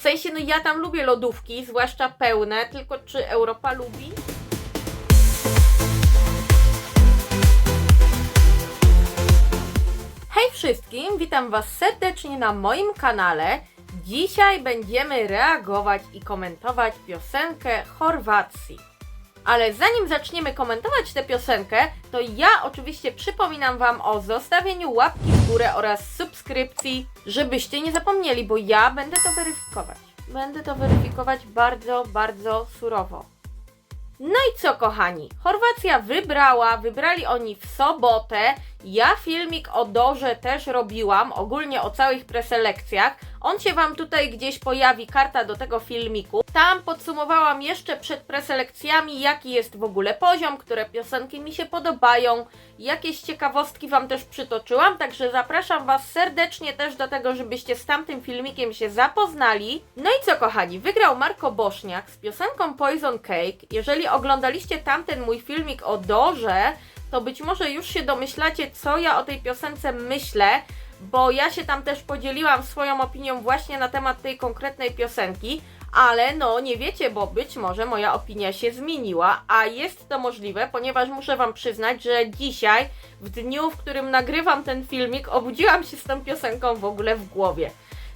sensie, no ja tam lubię lodówki, zwłaszcza pełne, tylko czy Europa lubi? Hej wszystkim, witam Was serdecznie na moim kanale. Dzisiaj będziemy reagować i komentować piosenkę Chorwacji. Ale zanim zaczniemy komentować tę piosenkę, to ja oczywiście przypominam Wam o zostawieniu łapki w górę oraz subskrypcji, żebyście nie zapomnieli, bo ja będę to weryfikować. Będę to weryfikować bardzo, bardzo surowo. No i co, kochani? Chorwacja wybrali oni w sobotę. Ja filmik o Dorze też robiłam, ogólnie o całych preselekcjach. On się Wam tutaj gdzieś pojawi, karta do tego filmiku. Tam podsumowałam jeszcze przed preselekcjami, jaki jest w ogóle poziom, które piosenki mi się podobają. Jakieś ciekawostki Wam też przytoczyłam, także zapraszam Was serdecznie też do tego, żebyście z tamtym filmikiem się zapoznali. No i co, kochani? Wygrał Marko Bośniak z piosenką Poison Cake. Jeżeli oglądaliście tamten mój filmik o Dorze, to być może już się domyślacie, co ja o tej piosence myślę, bo ja się tam też podzieliłam swoją opinią właśnie na temat tej konkretnej piosenki, ale no nie wiecie, bo być może moja opinia się zmieniła, a jest to możliwe, ponieważ muszę Wam przyznać, że dzisiaj, w dniu, w którym nagrywam ten filmik, obudziłam się z tą piosenką w ogóle w głowie.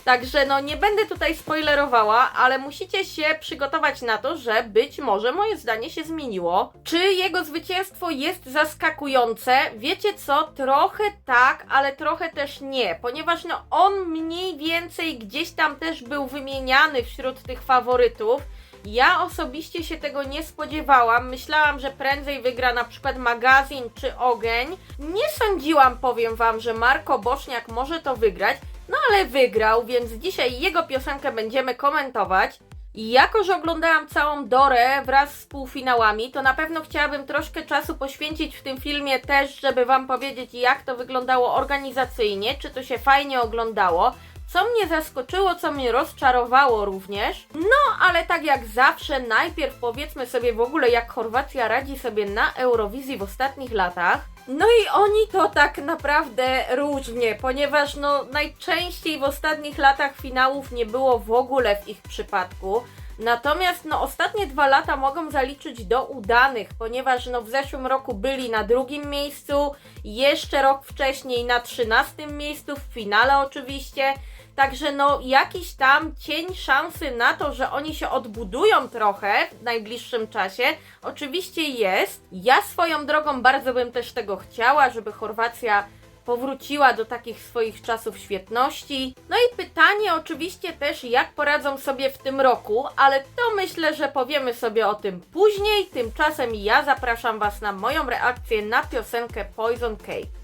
Także no nie będę tutaj spoilerowała, ale musicie się przygotować na to, że być może moje zdanie się zmieniło. Czy jego zwycięstwo jest zaskakujące? Wiecie co? Trochę tak, ale trochę też nie, ponieważ no on mniej więcej gdzieś tam też był wymieniany wśród tych faworytów. Ja osobiście się tego nie spodziewałam. Myślałam, że prędzej wygra na przykład Magazyn czy Ogień. Nie sądziłam, powiem Wam, że Marko Bośniak może to wygrać. No ale wygrał, więc dzisiaj jego piosenkę będziemy komentować. I jako, że oglądałam całą Dorę wraz z półfinałami, to na pewno chciałabym troszkę czasu poświęcić w tym filmie też, żeby Wam powiedzieć, jak to wyglądało organizacyjnie, czy to się fajnie oglądało, co mnie zaskoczyło, co mnie rozczarowało również. No, ale tak jak zawsze, najpierw powiedzmy sobie w ogóle, jak Chorwacja radzi sobie na Eurowizji w ostatnich latach. No i oni to tak naprawdę różnie, ponieważ no najczęściej w ostatnich latach finałów nie było w ogóle w ich przypadku. Natomiast no ostatnie 2 lata mogą zaliczyć do udanych, ponieważ no w zeszłym roku byli na 2. miejscu, jeszcze rok wcześniej na 13. miejscu, w finale oczywiście. Także no jakiś tam cień szansy na to, że oni się odbudują trochę w najbliższym czasie, oczywiście jest. Ja swoją drogą bardzo bym też tego chciała, żeby Chorwacja powróciła do takich swoich czasów świetności. No i pytanie oczywiście też, jak poradzą sobie w tym roku, ale to myślę, że powiemy sobie o tym później. Tymczasem ja zapraszam Was na moją reakcję na piosenkę Poison Cake.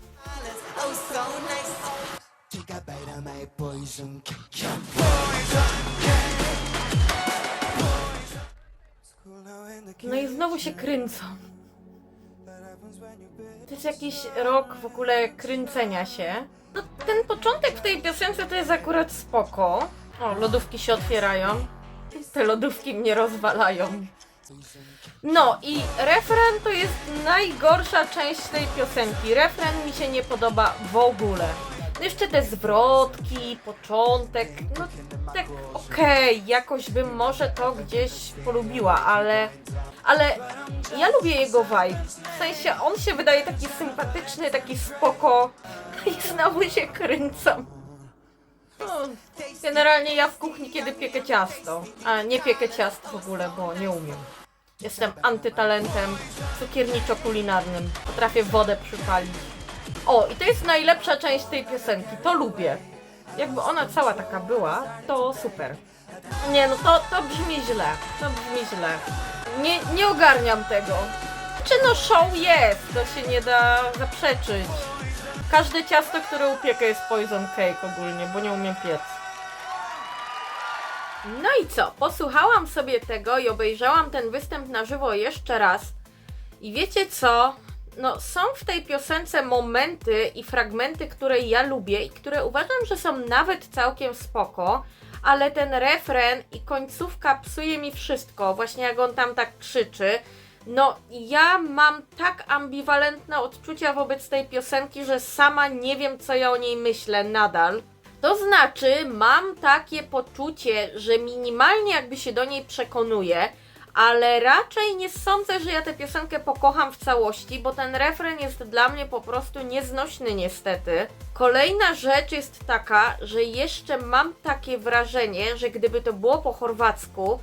No i znowu się kręcą. To jest jakiś rok w ogóle kręcenia się. No, ten początek w tej piosence to jest akurat spoko. O, lodówki się otwierają. Te lodówki mnie rozwalają. No i refren to jest najgorsza część tej piosenki. Refren mi się nie podoba w ogóle. No jeszcze te zwrotki, początek, no tak okej, jakoś bym może to gdzieś polubiła, ale ja lubię jego vibe. W sensie on się wydaje taki sympatyczny, taki spoko i znowu się kręcą. No, generalnie ja w kuchni kiedy piekę ciasto, a nie piekę ciast w ogóle, bo nie umiem. Jestem antytalentem cukierniczo-kulinarnym, potrafię wodę przypalić. O, i to jest najlepsza część tej piosenki, to lubię. Jakby ona cała taka była, to super. Nie, no to brzmi źle, to brzmi źle. Nie ogarniam tego. Czy no show jest, to się nie da zaprzeczyć. Każde ciasto, które upiekę jest poison cake ogólnie, bo nie umiem piec. No i co, posłuchałam sobie tego i obejrzałam ten występ na żywo jeszcze raz. I wiecie co? No są w tej piosence momenty i fragmenty, które ja lubię i które uważam, że są nawet całkiem spoko, ale ten refren i końcówka psuje mi wszystko, właśnie jak on tam tak krzyczy. No ja mam tak ambiwalentne odczucia wobec tej piosenki, że sama nie wiem, co ja o niej myślę nadal. To znaczy, mam takie poczucie, że minimalnie jakby się do niej przekonuję, ale raczej nie sądzę, że ja tę piosenkę pokocham w całości, bo ten refren jest dla mnie po prostu nieznośny niestety. Kolejna rzecz jest taka, że jeszcze mam takie wrażenie, że gdyby to było po chorwacku,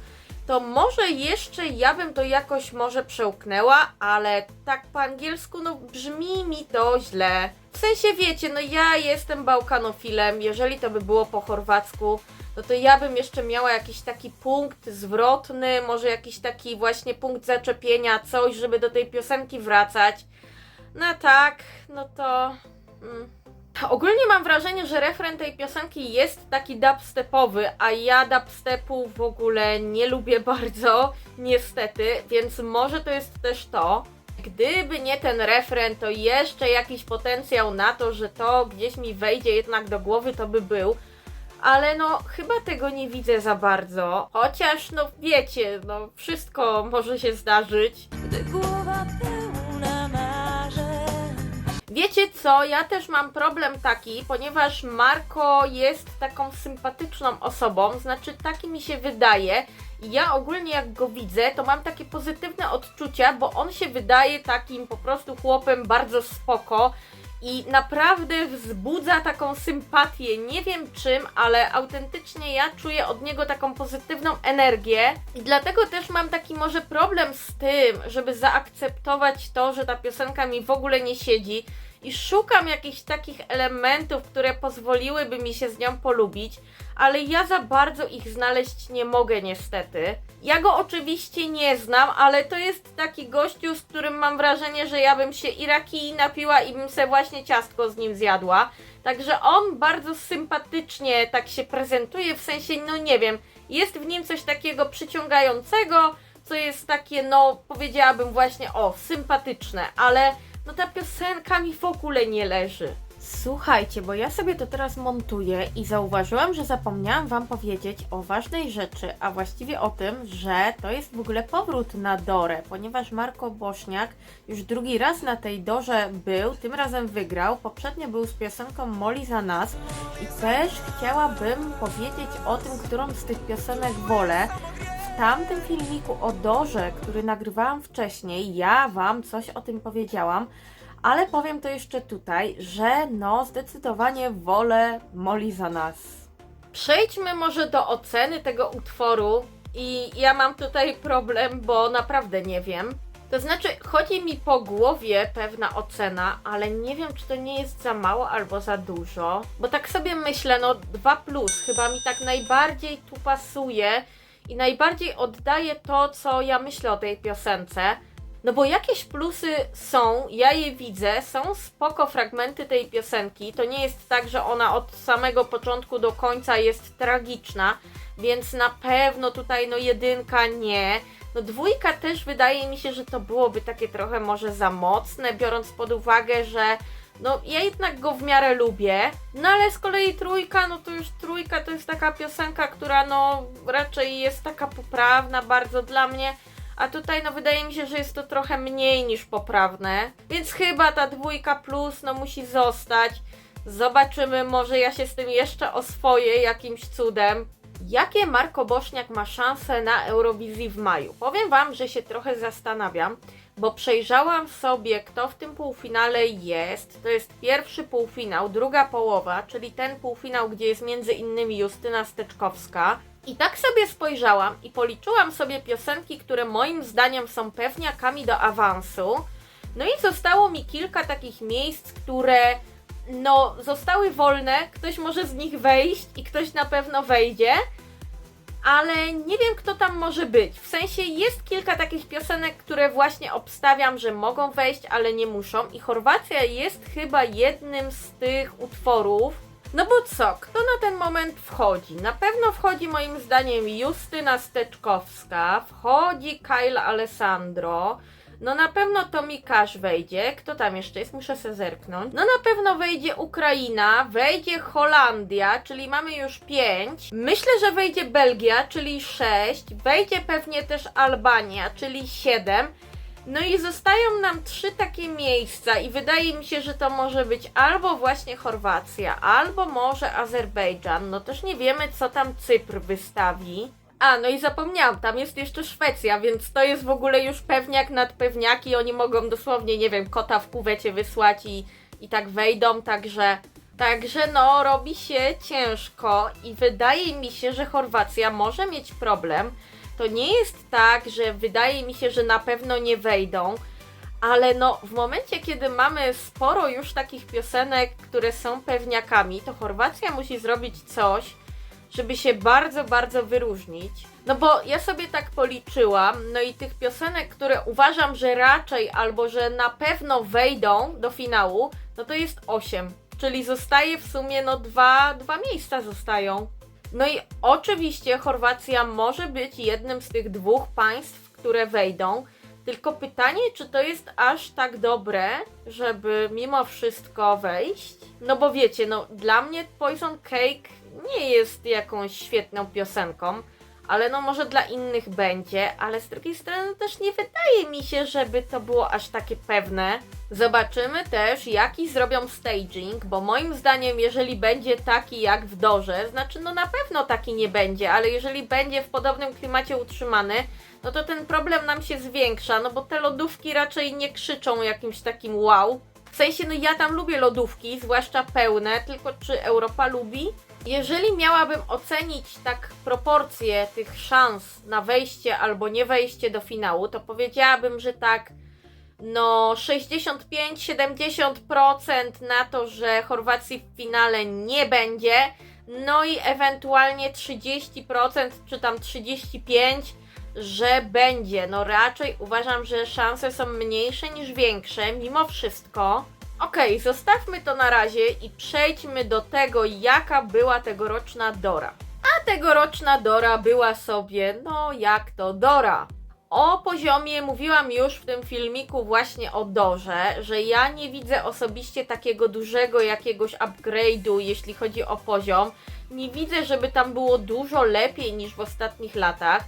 to może jeszcze ja bym to jakoś może przełknęła, ale tak po angielsku no brzmi mi to źle. W sensie wiecie, no ja jestem bałkanofilem, jeżeli to by było po chorwacku, no to ja bym jeszcze miała jakiś taki punkt zwrotny, może jakiś taki właśnie punkt zaczepienia, coś, żeby do tej piosenki wracać. No tak, no to... Ogólnie mam wrażenie, że refren tej piosenki jest taki dubstepowy, a ja dubstepu w ogóle nie lubię bardzo, niestety, więc może to jest też to. Gdyby nie ten refren, to jeszcze jakiś potencjał na to, że to gdzieś mi wejdzie jednak do głowy, to by był. Ale no, chyba tego nie widzę za bardzo. Chociaż, no wiecie, no wszystko może się zdarzyć. Gdy głowa pełna marzeń. Wiecie co, ja też mam problem taki, ponieważ Marko jest taką sympatyczną osobą, znaczy taki mi się wydaje. I ja ogólnie jak go widzę, to mam takie pozytywne odczucia, bo on się wydaje takim po prostu chłopem bardzo spoko. I naprawdę wzbudza taką sympatię, nie wiem czym, ale autentycznie ja czuję od niego taką pozytywną energię i dlatego też mam taki może problem z tym, żeby zaakceptować to, że ta piosenka mi w ogóle nie siedzi i szukam jakichś takich elementów, które pozwoliłyby mi się z nią polubić, ale ja za bardzo ich znaleźć nie mogę niestety. Ja go oczywiście nie znam, ale to jest taki gościu, z którym mam wrażenie, że ja bym się i rakii napiła i bym se właśnie ciastko z nim zjadła. Także on bardzo sympatycznie tak się prezentuje, w sensie, no nie wiem, jest w nim coś takiego przyciągającego, co jest takie, no powiedziałabym właśnie, o, sympatyczne, ale no ta piosenka mi w ogóle nie leży. Słuchajcie, bo ja sobie to teraz montuję i zauważyłam, że zapomniałam Wam powiedzieć o ważnej rzeczy, a właściwie o tym, że to jest w ogóle powrót na Dorę, ponieważ Marko Bośniak już drugi raz na tej Dorze był, tym razem wygrał, poprzednio był z piosenką Moli za nas i też chciałabym powiedzieć o tym, którą z tych piosenek wolę. W tamtym filmiku o Dorze, który nagrywałam wcześniej, ja Wam coś o tym powiedziałam, ale powiem to jeszcze tutaj, że no zdecydowanie wolę Moli za nas. Przejdźmy może do oceny tego utworu i ja mam tutaj problem, bo naprawdę nie wiem. To znaczy chodzi mi po głowie pewna ocena, ale nie wiem czy to nie jest za mało albo za dużo. Bo tak sobie myślę, no 2+, chyba mi tak najbardziej tu pasuje i najbardziej oddaje to, co ja myślę o tej piosence. No bo jakieś plusy są, ja je widzę, są spoko fragmenty tej piosenki, to nie jest tak, że ona od samego początku do końca jest tragiczna, więc na pewno tutaj no 1 nie, no 2 też wydaje mi się, że to byłoby takie trochę może za mocne, biorąc pod uwagę, że no ja jednak go w miarę lubię, no ale z kolei 3, no to już 3 to jest taka piosenka, która no raczej jest taka poprawna bardzo dla mnie. A tutaj no wydaje mi się, że jest to trochę mniej niż poprawne. Więc chyba ta 2+ no musi zostać. Zobaczymy, może ja się z tym jeszcze oswoję jakimś cudem. Jakie Marko Bośniak ma szanse na Eurowizji w maju? Powiem Wam, że się trochę zastanawiam, bo przejrzałam sobie, kto w tym półfinale jest. To jest pierwszy półfinał, druga połowa, czyli ten półfinał, gdzie jest między innymi Justyna Steczkowska. I tak sobie spojrzałam i policzyłam sobie piosenki, które moim zdaniem są pewniakami do awansu. No i zostało mi kilka takich miejsc, które no zostały wolne, ktoś może z nich wejść i ktoś na pewno wejdzie, ale nie wiem kto tam może być. W sensie jest kilka takich piosenek, które właśnie obstawiam, że mogą wejść, ale nie muszą i Chorwacja jest chyba jednym z tych utworów. No bo co, kto na ten moment wchodzi? Na pewno wchodzi moim zdaniem Justyna Steczkowska, wchodzi Kyle Alessandro, no na pewno Tommy Cash wejdzie, kto tam jeszcze jest? Muszę se zerknąć. No na pewno wejdzie Ukraina, wejdzie Holandia, czyli mamy już 5. Myślę, że wejdzie Belgia, czyli 6, wejdzie pewnie też Albania, czyli 7. No i zostają nam 3 takie miejsca i wydaje mi się, że to może być albo właśnie Chorwacja, albo może Azerbejdżan. No też nie wiemy, co tam Cypr wystawi. A, no i zapomniałam, tam jest jeszcze Szwecja, więc to jest w ogóle już pewniak nad pewniaki. Oni mogą dosłownie, nie wiem, kota w kuwecie wysłać i tak wejdą, Także no, robi się ciężko i wydaje mi się, że Chorwacja może mieć problem. To nie jest tak, że wydaje mi się, że na pewno nie wejdą, ale no w momencie, kiedy mamy sporo już takich piosenek, które są pewniakami, to Chorwacja musi zrobić coś, żeby się bardzo, bardzo wyróżnić. No bo ja sobie tak policzyłam, no i tych piosenek, które uważam, że raczej albo że na pewno wejdą do finału, no to jest 8. Czyli zostaje w sumie, no dwa miejsca zostają. No i oczywiście Chorwacja może być jednym z tych 2 państw, które wejdą. Tylko pytanie, czy to jest aż tak dobre, żeby mimo wszystko wejść? No bo wiecie, no dla mnie Poison Cake nie jest jakąś świetną piosenką, ale no może dla innych będzie, ale z drugiej strony też nie wydaje mi się, żeby to było aż takie pewne. Zobaczymy też, jaki zrobią staging, bo moim zdaniem, jeżeli będzie taki jak w Dorze, znaczy no na pewno taki nie będzie, ale jeżeli będzie w podobnym klimacie utrzymany, no to ten problem nam się zwiększa, no bo te lodówki raczej nie krzyczą jakimś takim wow. W sensie, no ja tam lubię lodówki, zwłaszcza pełne, tylko czy Europa lubi? Jeżeli miałabym ocenić tak proporcje tych szans na wejście albo nie wejście do finału, to powiedziałabym, że tak no 65-70% na to, że Chorwacji w finale nie będzie, no i ewentualnie 30% czy tam 35%, że będzie. No raczej uważam, że szanse są mniejsze niż większe, mimo wszystko. Okej, zostawmy to na razie i przejdźmy do tego, jaka była tegoroczna Dora. A tegoroczna Dora była sobie, no jak to Dora. O poziomie mówiłam już w tym filmiku właśnie o Dorze, że ja nie widzę osobiście takiego dużego jakiegoś upgrade'u, jeśli chodzi o poziom. Nie widzę, żeby tam było dużo lepiej niż w ostatnich latach.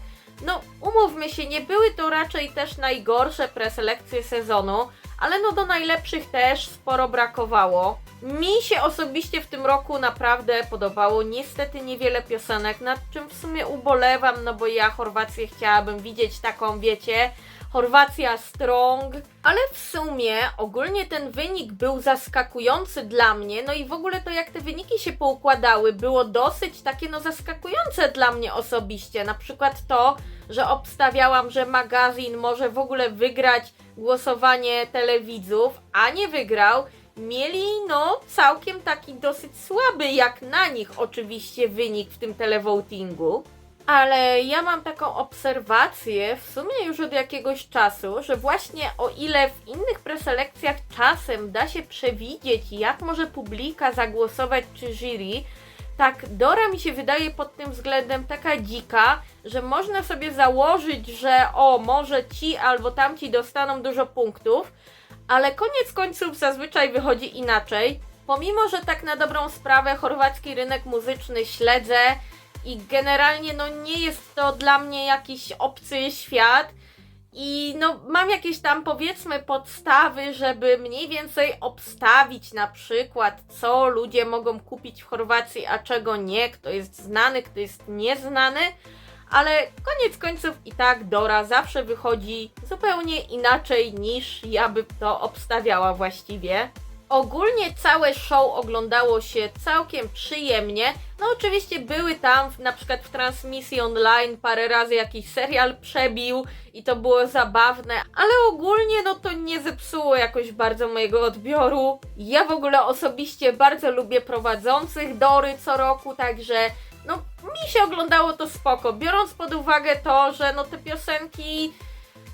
No, umówmy się, nie były to raczej też najgorsze preselekcje sezonu, ale no do najlepszych też sporo brakowało. Mi się osobiście w tym roku naprawdę podobało. Niestety niewiele piosenek, nad czym w sumie ubolewam, no bo ja Chorwację chciałabym widzieć taką, wiecie, Chorwacja strong, ale w sumie ogólnie ten wynik był zaskakujący dla mnie, no i w ogóle to jak te wyniki się poukładały było dosyć takie no zaskakujące dla mnie osobiście, na przykład to, że obstawiałam, że magazyn może w ogóle wygrać głosowanie telewidzów, a nie wygrał. Mieli no całkiem taki dosyć słaby jak na nich oczywiście wynik w tym televotingu. Ale ja mam taką obserwację w sumie już od jakiegoś czasu, że właśnie o ile w innych preselekcjach czasem da się przewidzieć, jak może publika zagłosować czy jury, tak Dora mi się wydaje pod tym względem taka dzika, że można sobie założyć, że o, może ci albo tamci dostaną dużo punktów, ale koniec końców zazwyczaj wychodzi inaczej. Pomimo, że tak na dobrą sprawę chorwacki rynek muzyczny śledzę, i generalnie no nie jest to dla mnie jakiś obcy świat i no mam jakieś tam powiedzmy podstawy, żeby mniej więcej obstawić na przykład co ludzie mogą kupić w Chorwacji, a czego nie, kto jest znany, kto jest nieznany, ale koniec końców i tak Dora zawsze wychodzi zupełnie inaczej niż ja bym to obstawiała właściwie. Ogólnie całe show oglądało się całkiem przyjemnie. No oczywiście były tam na przykład w transmisji online parę razy jakiś serial przebił i to było zabawne, ale ogólnie no to nie zepsuło jakoś bardzo mojego odbioru. Ja w ogóle osobiście bardzo lubię prowadzących Dory co roku, także no mi się oglądało to spoko, biorąc pod uwagę to, że no te piosenki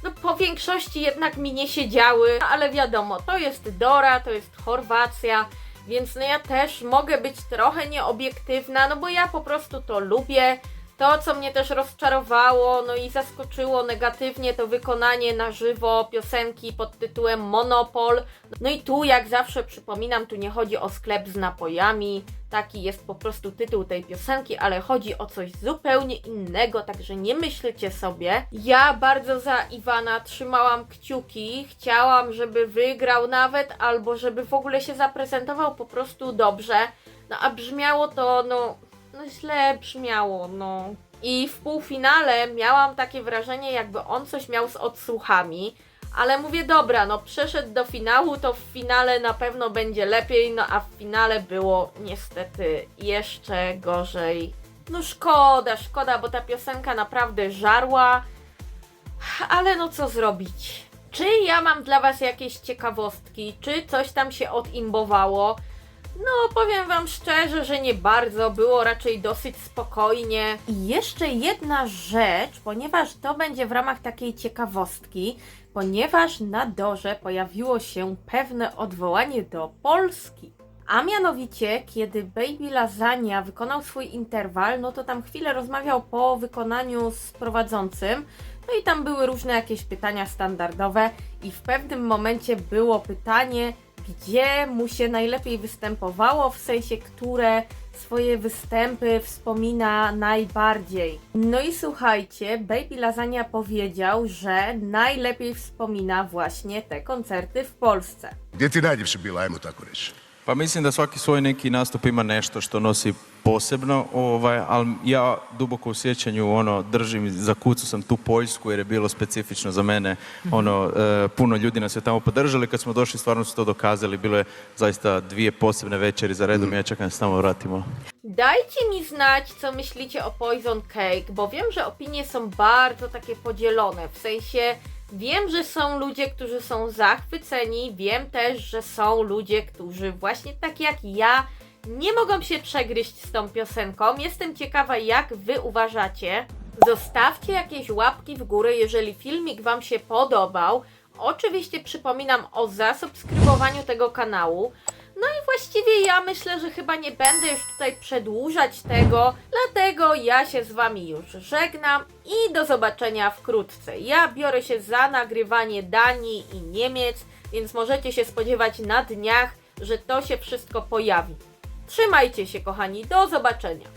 no po większości jednak mi nie siedziały, ale wiadomo, to jest Dora, to jest Chorwacja, więc no ja też mogę być trochę nieobiektywna, no bo ja po prostu to lubię. To, co mnie też rozczarowało, no i zaskoczyło negatywnie, to wykonanie na żywo piosenki pod tytułem Monopol. No i tu, jak zawsze przypominam, tu nie chodzi o sklep z napojami, taki jest po prostu tytuł tej piosenki, ale chodzi o coś zupełnie innego, także nie myślcie sobie. Ja bardzo za Iwana trzymałam kciuki, chciałam, żeby wygrał nawet, albo żeby w ogóle się zaprezentował po prostu dobrze, no a brzmiało to, no źle brzmiało, no. I w półfinale miałam takie wrażenie, jakby on coś miał z odsłuchami, ale mówię, dobra, no przeszedł do finału, to w finale na pewno będzie lepiej, no a w finale było niestety jeszcze gorzej. No szkoda, bo ta piosenka naprawdę żarła, ale no co zrobić? Czy ja mam dla Was jakieś ciekawostki, czy coś tam się odimbowało? No, powiem Wam szczerze, że nie bardzo, było raczej dosyć spokojnie. I jeszcze jedna rzecz, ponieważ to będzie w ramach takiej ciekawostki, ponieważ na Dorze pojawiło się pewne odwołanie do Polski. A mianowicie, kiedy Baby Lasagna wykonał swój interwał, no to tam chwilę rozmawiał po wykonaniu z prowadzącym, no i tam były różne jakieś pytania standardowe i w pewnym momencie było pytanie, gdzie mu się najlepiej występowało, w sensie, które swoje występy wspomina najbardziej. No i słuchajcie, Baby Lasagna powiedział, że najlepiej wspomina właśnie te koncerty w Polsce. Gdje ti najljepše bilo, ajmo tako reći? Pa mislim da svaki svoj neki nastup ima nešto što nosi posebno, ali ja duboko u sjećanju držim, zakucao sam tu Poljsku jer je bilo specifično za mene, puno ljudi nas je tamo podržali, kad smo došli stvarno su to dokazali, bilo je zaista 2 posebne večeri za redom, ja čekam da se tamo vratimo. Dajcie mi znać, co myślicie o Poison Cake, bo wiem, że opinie są bardzo takie podzielone, w sensie wiem, że są ludzie, którzy są zachwyceni, wiem też, że są ludzie, którzy właśnie tak jak ja nie mogą się przegryźć z tą piosenką. Jestem ciekawa, jak Wy uważacie. Zostawcie jakieś łapki w górę, jeżeli filmik Wam się podobał. Oczywiście przypominam o zasubskrybowaniu tego kanału. No i właściwie ja myślę, że chyba nie będę już tutaj przedłużać tego, dlatego ja się z Wami już żegnam i do zobaczenia wkrótce. Ja biorę się za nagrywanie Danii i Niemiec, więc możecie się spodziewać na dniach, że to się wszystko pojawi. Trzymajcie się, kochani, do zobaczenia.